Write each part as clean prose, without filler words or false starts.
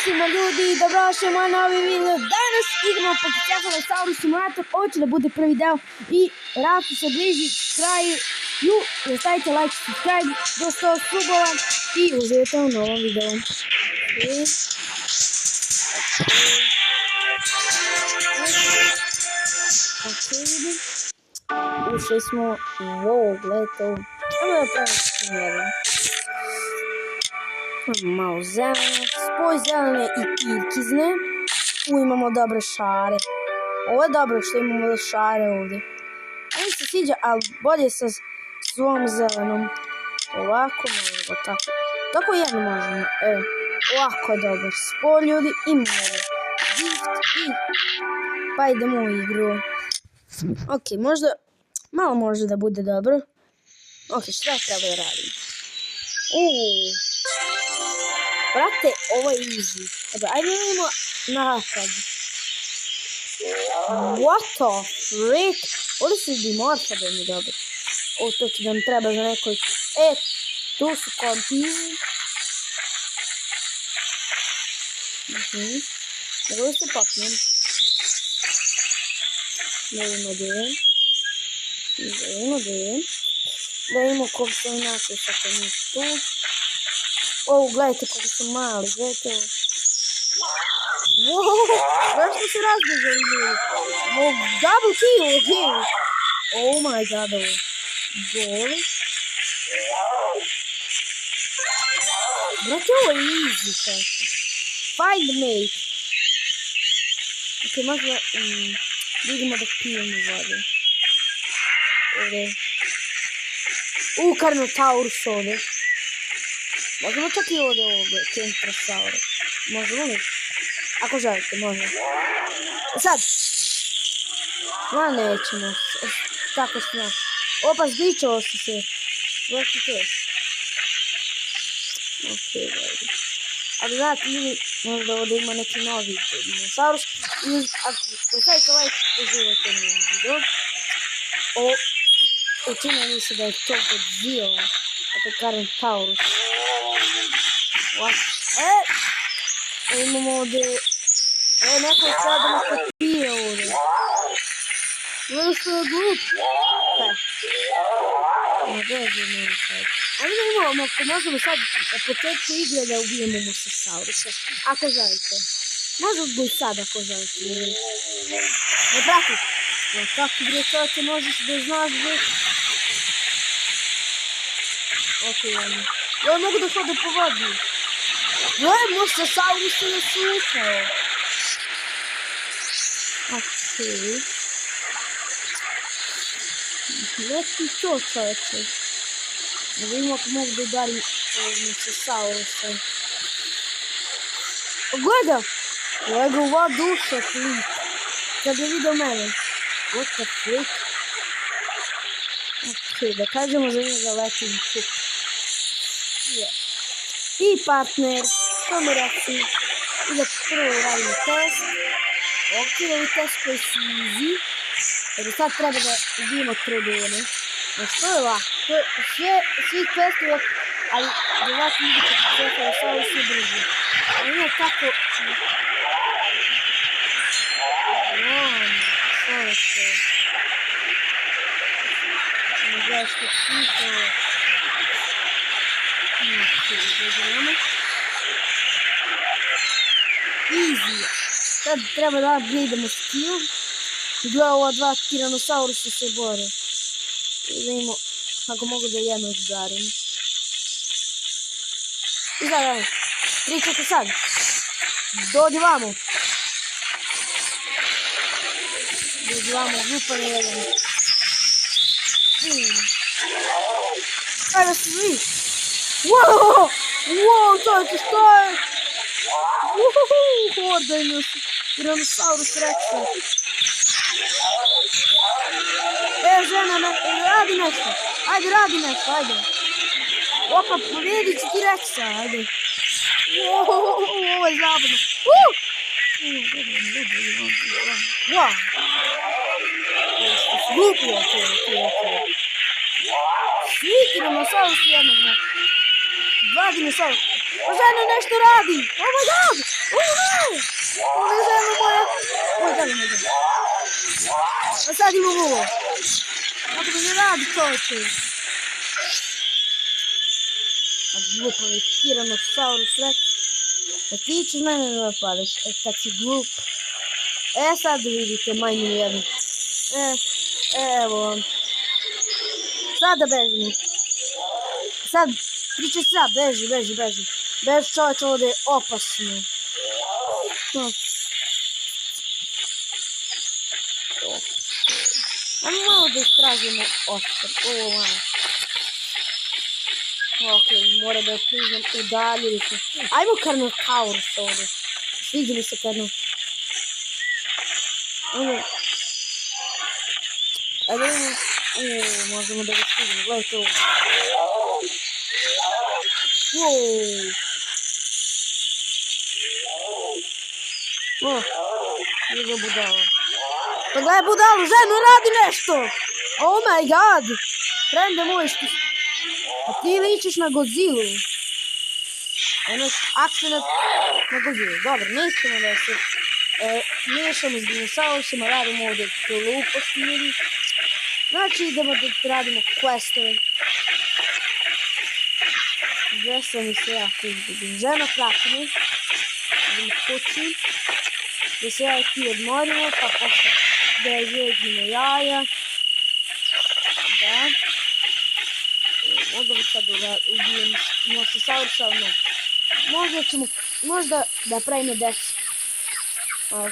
svima ljudi, dobrodošli u moj novi video. Danas igramo Pokécephalosaurus Simulator. Ovo će da bude prvi deo i Rafu se bliži kraju. Stavite like, subscribe do 100 subova i uživajte u novom videu. Ušli smo. Wow, gledajte ovo. Ajmo da pravimo primjerom. Malo zelene, spoj zelene i kirkizne. Tu imamo dobre šare. Ovo je dobro što imamo šare ovdje. Meni se sviđa, ali bolje sa svom zelenom. Ovako, možemo tako. Tako jedno možemo. Ovako je dobar. Spoj ljudi i mjere. Gift i... Pa idemo u igru. Ok, možda... Malo može da bude dobro. Ok, šta treba da radim? Brate, ovo je easy. Ajde vidimo napad. What the frick? Ovdje se dimorfa da mi dobro. To će nam treba za nekoj... Tu su kompizi. Dobro se popnem. Da vidimo Da vidimo koliko se inače sa komu tu. Gledajte koliko su mali, gledajte ovo. Zašto se razbežali ljudi? Double kill, ok. Oh my god, ovo. Gol. Brate, ovo je easy, kako. Find mate. Ok, možda vidimo da pijemo vode. Ovdje. Karnotaurus ovdje. Možemo čak i ovdje ovoga Kentrosaura. Možemo li? Ako želite, možemo. Sad! Nećemo. Tako smo. Opa, zgličalo su se. Znači to je. Ok, gledajte. Ali znate, ljudi, možda ovdje ima neki novi dinosaurus. I ako stavite like, uživajte na ovom videu. Učinio mi se da je to Godzilla. A to je Carnotaurus. Imamo ovdje... neko je sada da nas popije ovdje. Ovo što je glup. Ajde da imamo, ako možemo sad na početku igre da ubijemo Mosasaurusa. Ako želite. Možemo i sad ako želite. Ne brati. Kako gdje čovječe možeš da znaš gdje? Ok, ja mogu da hodam po vodi. Mosasaurus se nasukao. Ok. Leti to čovječe. Da vidimo ako mogu da udarim Mosasaurusa. Gleda! Njegova duša flik. Sad je vidio mene. What the flick? Ok, da kažemo za njega letim čuk. I partner, to mi reci. I da prvo radimo test. Ok, ovi test koji su easy. Jer sad treba da ubijemo trodone. Znači to je lako. Svih testova, ali da vas vidite testova samo svi brzo. Ali nije tako... Što je to? Ne gledaš što pito. Easy. Sad treba da upgradeamo skill. Gleda ova dva Tyrannosaurusa se bore. Da vidimo kako mogu da jedno udarim. I sad, pričajte sad. Dođi vamo. Dođi vamo, glupan je jedan. Ajde se vi. Wow! Wow, čovječe, što je? Hordaj nas. Tyrannosaurus Rexa. Žena, radi nešto. Ajde, radi nešto, ajde. Opa, pobjedit ću ti Rexa, ajde. Ovo je zabavno. Wow. Glupio, svi Tyrannosaurus jednog. Dva dinosaurusa. O žena nešto radi! Oh my god! Oh no! Ovo je žena moja! Moj žena. A sad imam ovo. Kako da ne radi čovječe? A glupovi, Tiranosaurus rekao. Da ti ćeš mene da napadaš, kad si glup. Sad vidite majmu jednu. Evo vam. Sad da bežimo. Sad, priče sad, beži. Beži čovječ, ovo da je opasno. Ajmo malo da istražimo ostrv. Ovo malo. Ok, mora da je priznam udaljili se. Ajmo Carnotaurus ovdje. Sviđa mi se Carnotaurus. Ajde imamo. Možemo da ga stignemo. Gledajte ovo. Gdje je budala? Pa gledaj budalu, ženu, radi nešto! Oh my god! Frende moj, što... A ti ličiš na Godzillu. Imaš akcenat na Godzillu. Dobro, nećemo da se miješamo s dinosaurusima, radimo ovdje gluposti. Znači idemo da radimo questove. Gdje sam mi se jako izgubim. Žena prati me. Idemo kući. Da se ja i ti odmorimo, pa posle da izvedimo jaja. Da. Možda bi sad da ubijem Mosasaurusa, ali ne. Možda da pravimo desu.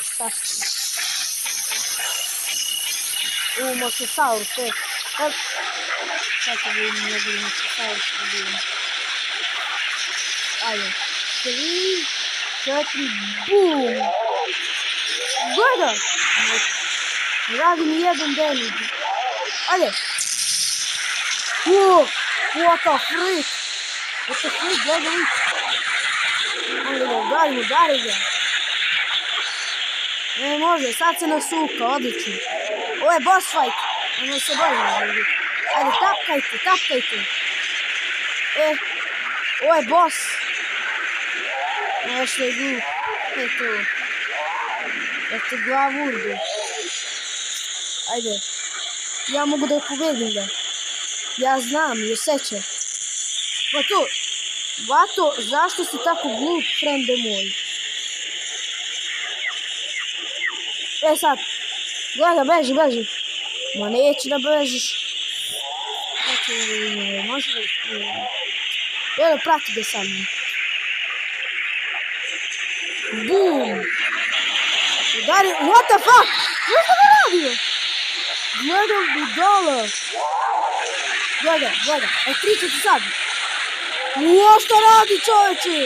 Šta ću? Mosasaurus, sad ću da vidim njegov Mosasaurus da vidim. Ajde. 3, 4, BOOM! Gledaj! Ne radi mi jedan damage. Ajde! Whoa! What the freak? What the freak, gledaj! Ajde, udari ga! Ne može, sad se nasuka, odlično. Ovo je boss fight. Ono se borimo ovdje. Ajde, tapkajte. Ovo je boss. Nešto je glup. Eto. Eto glavurdu. Ajde. Ja mogu da je pobedim ga. Ja znam i osjećam. Vato, zašto si tako glup, frende moj? Sad. Gledaj, beži. Ma neće da bežiš. Može da... Evo, prati ga sad. BOOM! Udari... What the fuck? What the radio? Gledaj budala. Gledaj. Triču ti sad. Šta radi čovječe?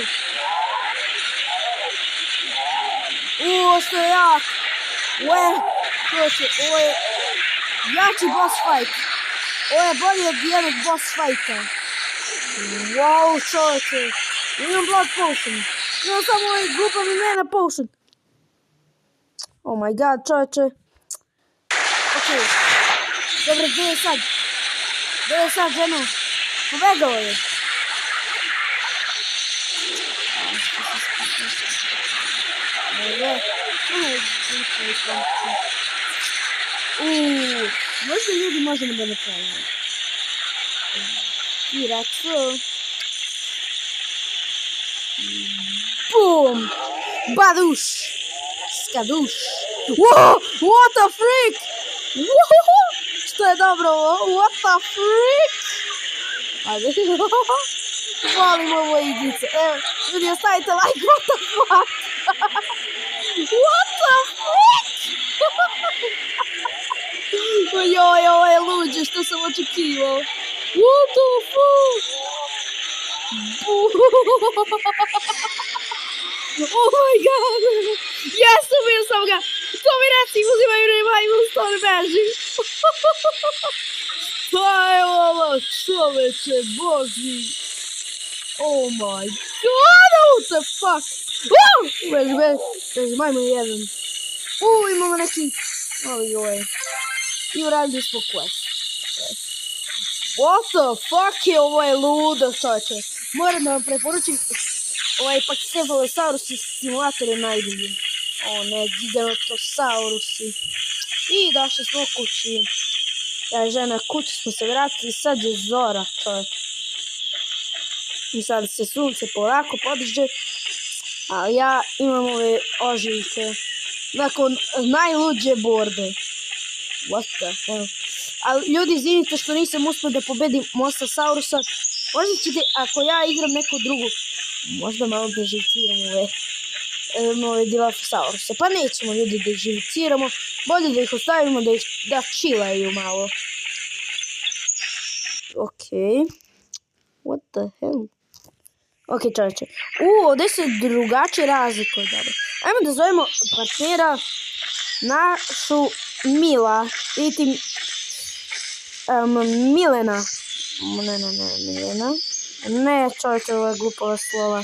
Što je jak. Čovječe, ovo je jači boss fight. Ovo je bolje od jednog boss fighta. Wow, čovječe. Imam blood potion. Imam samo ovaj glupavi mana potion. Oh my god, čovječe. Ok. Dobre, gdje je sad? Ženo? Pobegao je. Možda ljudi možemo da napravimo. I rekao. BOOM! Baduš! Skaduš! What the freak! Što je dobro ovo? What the freak! Ajde. Volim ovo igrice. Evo, ljudi, ostavite like. What the fuck? What the fuck? Ojoj, ovo je luđe što sam očekivao. What the fuck? Oh my god. Yes, ubio sam ga. To mi reci, uzimaju revival, što ne beži. Šta je ovo, čoveče, boži. Oh my god, what the fuck? Beži, majmo jedan. Imamo neki... Ojoj. I uradili smo quest. What the fuck je ovo je ludo, čovječe. Moram da vam preporučim Pak Cephalosaurus simulator je najbolji. O ne, Giganotosaurusi. I došli smo kući. Ja i žena kući smo se vratili, sad je zora, čovjek. I sad se sunce polako podiže, a ja imam ove ožiljke. Nakon najluđe borbe. What the hell? Ali ljudi, izvinite što nisam uspio da pobedim Mosasaurusa. Možda ćete, ako ja igram neku drugu, možda malo da živciram ove Dilophosauruse. Pa nećemo ljudi da ih živciramo, bolje da ih ostavimo da chillaju malo. Okej. What the hell? Ok, čovječe. Ovdje se drugačije razlikuje. Ajmo da zovemo partnera našu Mila. Vidite, Milena. Milena. Ne, čovječe, ovo je glupova slova.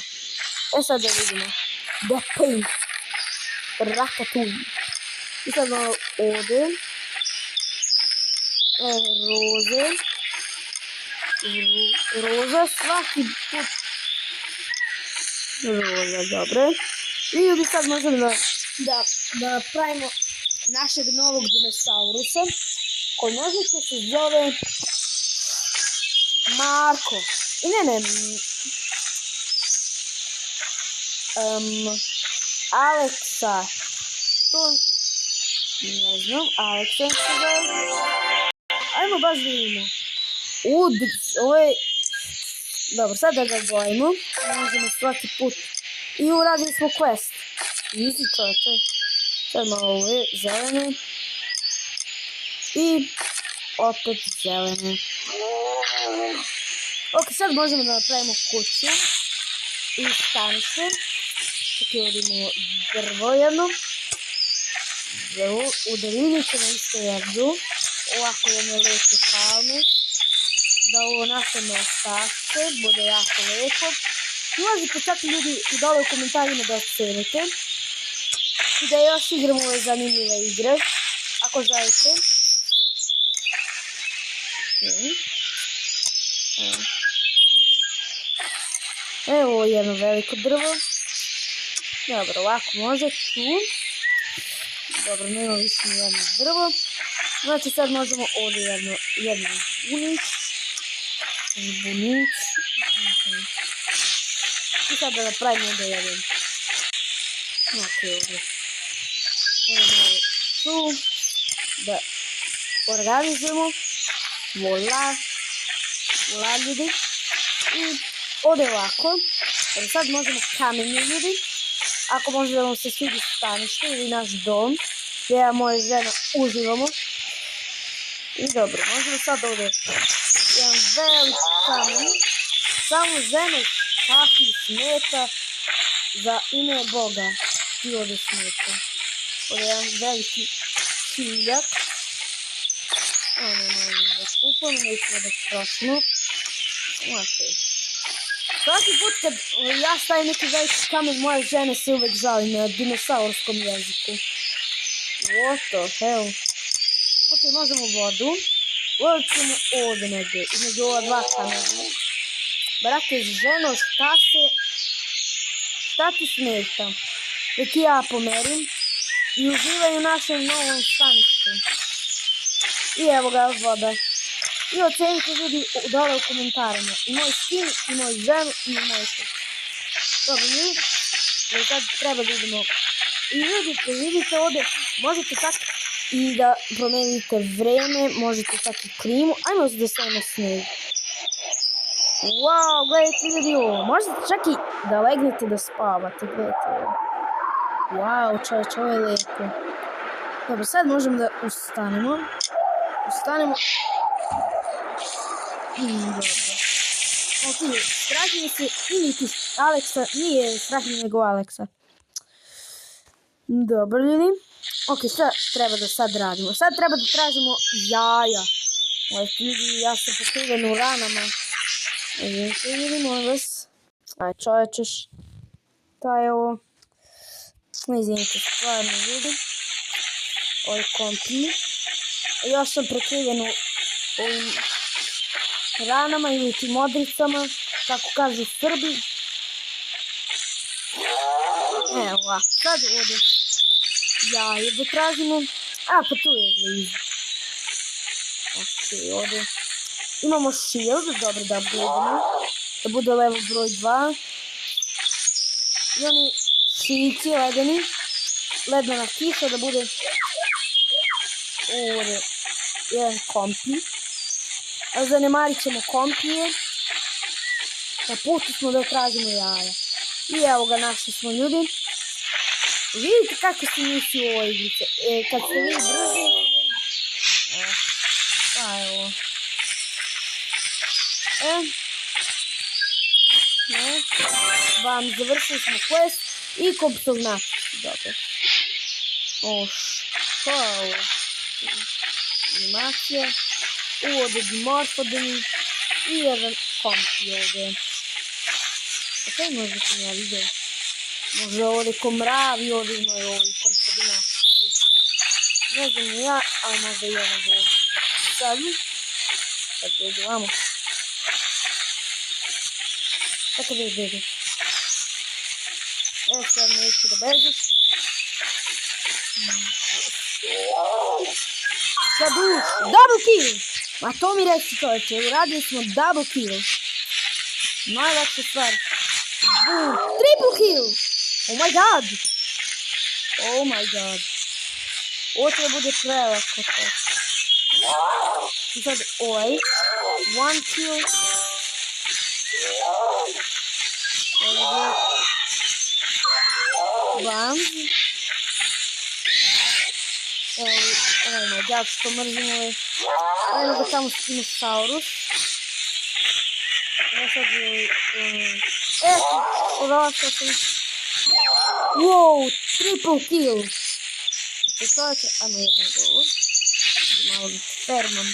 Sad da vidimo. The Paint. Ratatouille. I sad malo ovdje. Roza, svaki put. Roza, dobro. I ljudi sad možemo da pravimo našeg novog dinosaurusa, koji možda će se zove Marko. I ne, Aleksa. To ne znam, Aleksa se zove. Ajmo baš da vidimo. Ovo je... Dobro, sad da ga bojimo. Možemo svaki put. I uradili smo quest. Easy, čovječe. Sad malo ove zelene. I opet zelene. Ok, sad možemo da napravimo kuću. I stanište. Čekaj, ovdje imamo drvo jedno. U daljini ćemo isto jednu. Ovako jedne lepe palme. Da ovo naše mestašće bude jako lepo. Možete čak i ljudi i dole u komentarima da ocenite. I da još igramo ove zanimljive igre. Ako želite. Evo jedno veliko drvo. Dobro, ovako može tu. Dobro, nema više ni jedno drvo. Znači sad možemo ovdje jedno zbunić. I sad da napravimo ovdje jedan. Ok, ovdje. Ovdje tu. Da organizujemo. Vola ljudi. I ovdje ovako. Jer sad možemo kamenje ljudi. Ako možemo se svidi stanište ili naš dom. Gdje ja moja žena uživamo. I dobro, možemo sad ovdje jedan velik kamen. Samo žene kakvi smeta za ime Boga. Ti ovdje smeta. Ovdje jedan veliki čiljak. Ono možemo da kupamo, nećemo da trošimo. Svaki put kad ja stavim neki veliki kamen, moje žene se uvek žali na dinosaurskom jeziku. What the hell? Ok, možemo vodu. Vodu ćemo ovdje negdje, između ova dva kamena. Brate, ženo, šta ti smeta? Da ti ja pomerim i uživaj u našem novom staništu. I evo ga voda. I ocenite ljudi dole u komentarima. I moj skin, i moj ženu, i moj skin. Dobro, ljudi, jer sad treba da vidimo. I ljudi, vidite ovdje, možete tako i da promenite vreme, možete tako i klimu. Ajmo da stavimo sneg. Wow, gledajte ljudi ovo. Možete čak i da legnete da spavate, gledajte ovo. Wow, čovječ, ovo je lijepo. Dobro, sad možemo da ustanemo. Dobro. Ok, strašnije se i niti Aleksa, nije strašnije nego Aleksa. Dobro ljudi. Ok, šta treba da sad radimo? Sad treba da tražimo jaja. Gledajte ljudi, ja sam pokriven u ranama. Vidite ljudi, molim vas. Aj čovječeš. Šta je ovo? Ne izvinite, stvarno ljudi. Ovo je kompi. Još sam prekriven u ovim ranama ili tim modricama, kako kažu Srbi. Evo ovako, sad ovdje jaje da tražimo. A, pa tu je blizu. Ok, ovdje. Imamo shield, dobro da upgrademo. Da bude level broj 2. I oni šići ledeni. Ledena kiša da bude ovdje jedan kompi. A zanemarit ćemo kompije. Na putu smo da tražimo jaja. I evo ga, našli smo ljudi. Vidite kako se nisi u ovoj igrice. Kad ste vi brzi. Pa evo. Vam završili smo quest i kompsov napis. Dobro. Šta je ovo? Animacija. Ovdje dimorfodeni. I jedan kompi ovdje. Kaj možda sam ja vidio? Možda ovdje komravi ovdje imaju ovi kompsov napis. Ne znam ja, ali možda i ono ovo. Sad dođu vamo. Tako da beži. Sad neću da bežiš. Sad double kill! Ma to mi reći čovječe, uradili smo double kill. Najlakša stvar. Boom! Triple kill! Oh my god! Oh my god. Ovo treba bude prelako to. I sad ovaj. One kill. Ovdje. Bam. Oh my god, što mrzim ovaj. Eno ga tamo Spinosaurus. Ovo sad je... Ovako sam... Wow, triple kill. Čovječe, ajmo jedan gol. Malo fermam.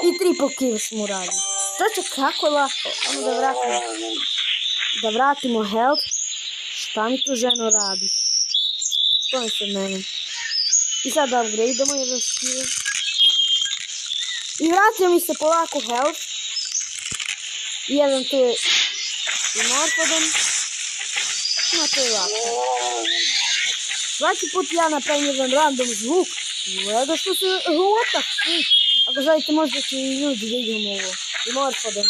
I triple kill smo uradili. Čovječe, kako je lako. Ajmo da vratimo. Da vratimo health. Šta mi tu ženo radi? Što mi se menom? I sad da upgradeamo jedan skill. I vratio mi se polako health. I jedan tu je Dimorphodon. No to je lako. Svaki put ja napravim jedan random zvuk. Gleda što se what the. Ako želite možda će i ljudi da idemo ovo. Dimorphodon.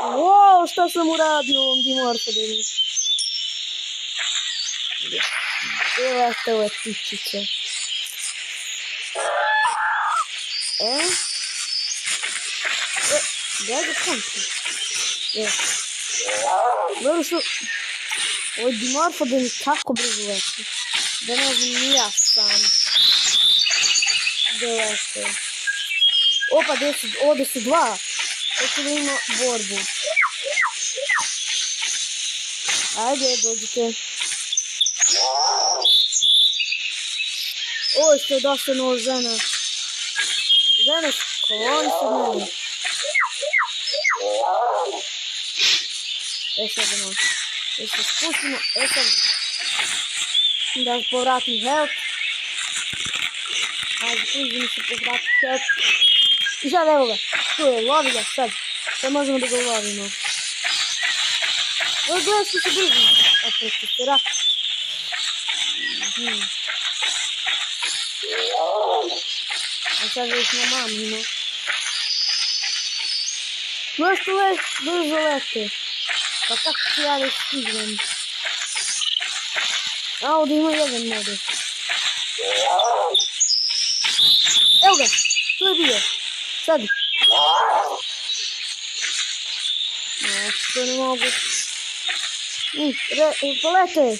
Wow, šta sam uradio ovom Dimorphodonu. Gledajte ove ptičice. Gledaj kompi. Dobro što... Ovo Dimorphodon kako brzo leti. Da ne znam ni ja sam. Gledajte. Opa, ovdje su dva. Hoće da ima borbu. Ajde, dođite. Ovo što je dosta novo žena. Žena koloni se meni. Sad idemo. Se spustimo. Sad. Da povratim health. Ajde, uzmimo se povratim health. I sad evo ga. Tu je, lovi ga sad. Sad možemo da ga lovimo. Ovo gledaj što se brzi. Opet se rak. A sad već na mamimo. Gledaj što brzo lete. Pa kako ću ja da stignem. A ovdje ima jedan model. Evo ga, tu je bio. Sad. To ne mogu. Polete.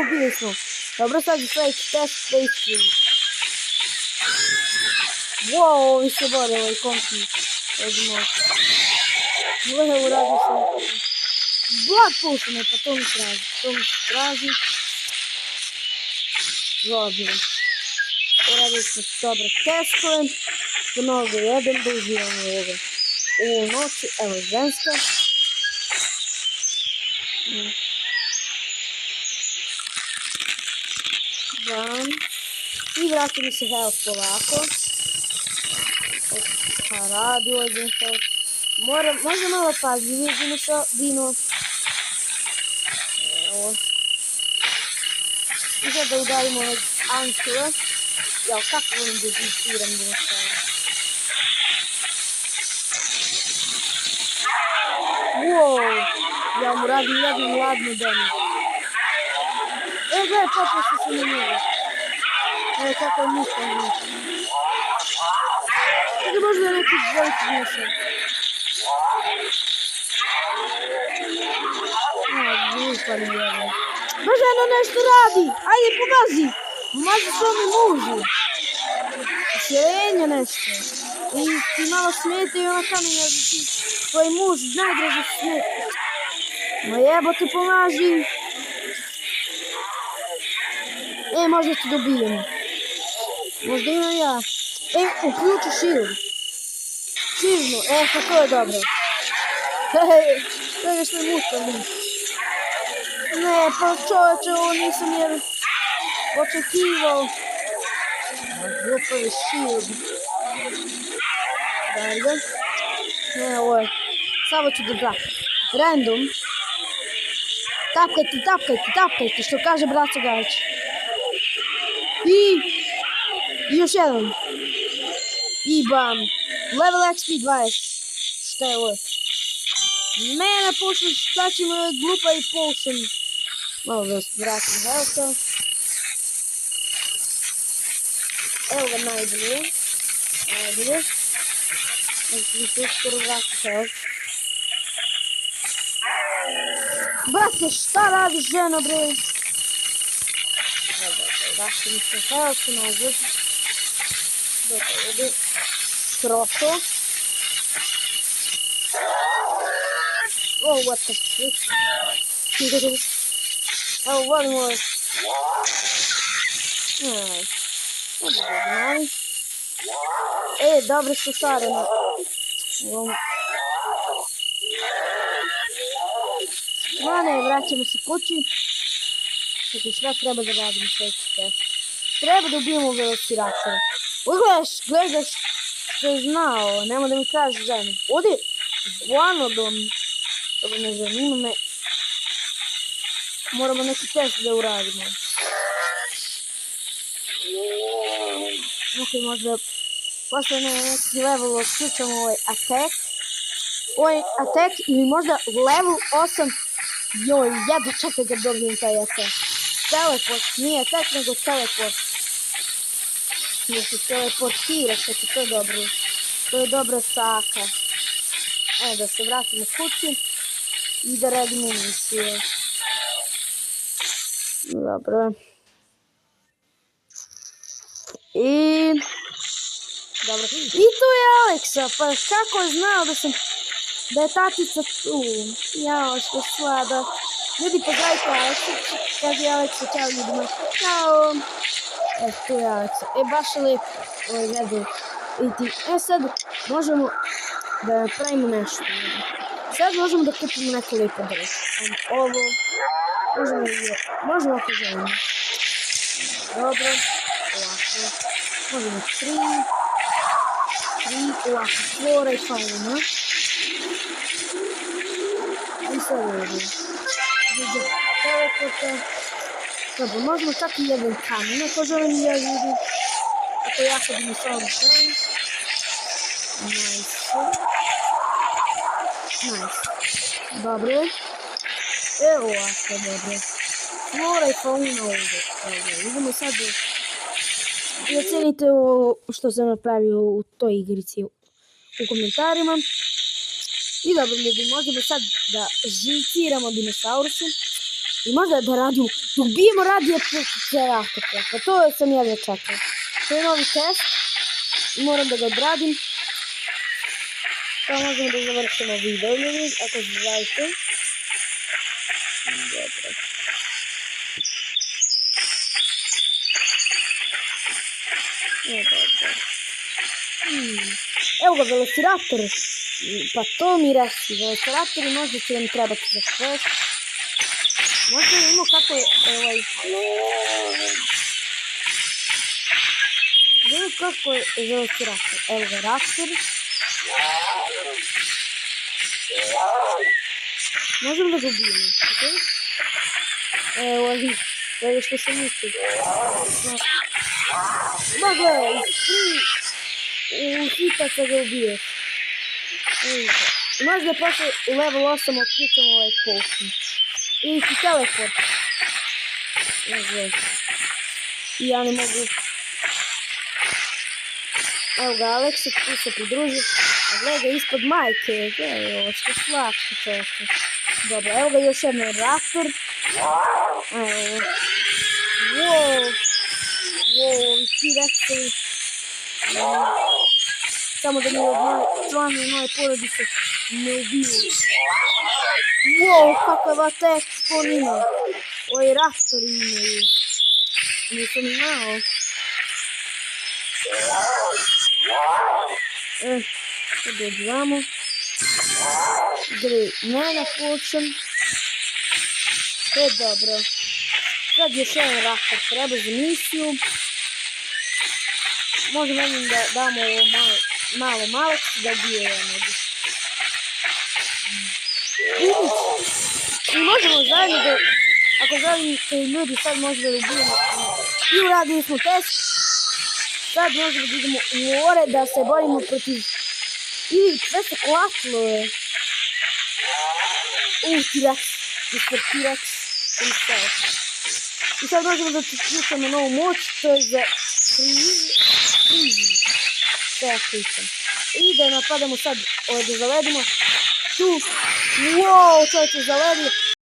Ubili smo. Dobro, sad je sljedeći test face. Wow, vi se bore ovaj kompi. Odmah. Gledaj, uradio sam. Blood potion, pa to mi traži. To mi traži. Dobro. Uradio smo dobro testove. Mnogo jedem da uživamo ovo. U noći, evo ženska. I vrati mi se health polako. Pa radi ovaj health. Možda malo pažljivo dino. Evo. I sad da udarimo od Ankela. Jel, kako volim da izliciram dinosaura? Wow! Ja mu radim jednu ladnu denu. Gledaj, popao se na njega. Evo kako je mušan. Ili možda je neki veliki dinosaur. Glupa ne vjerujem. Može ono nešto radi! Ajde, pomazi! Pomazi svome mužu! Usjerenja nešto. I ti malo smete i ona kamenja da ti tvoj muž najdraže smete. Ma jebote, pomaži! Možda ti dobijemo. Možda imam ja. Uključi shield. Shieldno, pa to je dobro. Svega što je muška. Ne, pa čovječe, ovo nisam jer očekivao. Glupavi shield. Dalje. Ne, ovo je. Samo ću da zapam. Random. Tapkajte, što kaže braco Gajić. I još jedan. I bam. Level XP 20. Šta je ovo? Mene pošli, šta će me glupa i potion. Malo da vratim health-a. Evo ga najbolje. Znači mi se skoro vratim health. Brate, šta radiš ženo bre? Vratim mi se health nazad. Dobro, ovdje. Proto. Oh, what the fuck? Oh, one more. Dobro su sarene. Ne, vraćamo se kući. Čekaj, šta treba da radimo sljedeći test? Treba da ubijemo velociratora. Gledaš što je znao, nema da mi kaže žena. Ovdje je Vanodon. Dobro, ne zanima me. Moramo neki test da uradimo. Ok, možda posle neki level osjećamo ovaj attack. Ovaj attack ili možda level 8. Joj, jedno čekaj da dobijem taj attack. Teleport, nije attack nego teleport. Jer se teleportira, što će to dobro. To je dobra saka. Da se vratimo kući i da radimo misije. Dobro. Dobro. I tu je Aleksa, pa kako je znao da je tatica tu? Jao, što slada. Ljudi, pozdravite Aleksa, kaže Aleksa, čao ljudima. Ćao. Tu je Aleksa. Baš je lijepo ovaj gledaj. Sad možemo da napravimo nešto. Sad možemo da kupimo neko lijepo drvo. Ovo. Možemo ako želimo. Dobro. Ovako. Možemo 3. Ovako. Flora i fauna. I sad ovdje. Vidite teleporta. Dobro, možemo čak i jedan kamen. Ako želim ja vidim. Ako jako bi mi samo želim. Nice. Dobro. Evo ovako, dobro. Flora i fauna ovdje. Idemo sad i ocenite ovo što sam napravio u toj igrici u komentarima. I dobro ljudi, možemo sad da živciramo dinosauruse. I možda da radimo, da ubijemo radioceratopa. Pa to sam ja da čekao. To je novi test. I moram da ga odradim. Pa možemo da završimo video ljudi, ako želite. Dobro. Dobro. Evo ga, velociraptor. Pa to mi resi. Velociraptori možda će vam trebati za quest. Možda imamo kako je ovaj... Gledaj kako je velociraptor. Evo ga, raptor. Možemo da ga ubijemo, ok? Evo, to je što sam mislio. Ma gledaj, u hitaca ga ubiješ. Možda je posle u level 8 otključamo ovaj potion. Ili ti teleport. Ne znam. I ja ne mogu. Evo ga, Aleksa tu se pridruži. A gleda ispod majke. Gledaj ovo, što slatko čovječe. Dobro, evo ga još jedan raptor. Evo. Wow. Wow, ovi T-Rexovi. Samo da mi od članovi moje porodice ne ubiju. Wow, kakva ta eksponina. Ovi raptori imaju. Nisam znao. Sad odvamo. Mana potion. To je dobro. Sad još jedan raptor treba za misiju. Možemo jednom da damo ovo malo Maleksu da bije jednog. I možemo zajedno da, ako želite ljudi, sad možemo da ubijemo. I uradili smo test. Sad možemo da idemo u more da se borimo protiv ili sve se klatlove. T-Rex, Mr. T-Rex himself. I sad možemo da priključamo novu moć, to je za freezing. Sve ja pričam. I da napadamo sad, da zaledimo tu. Wow, čovječe, zaledi.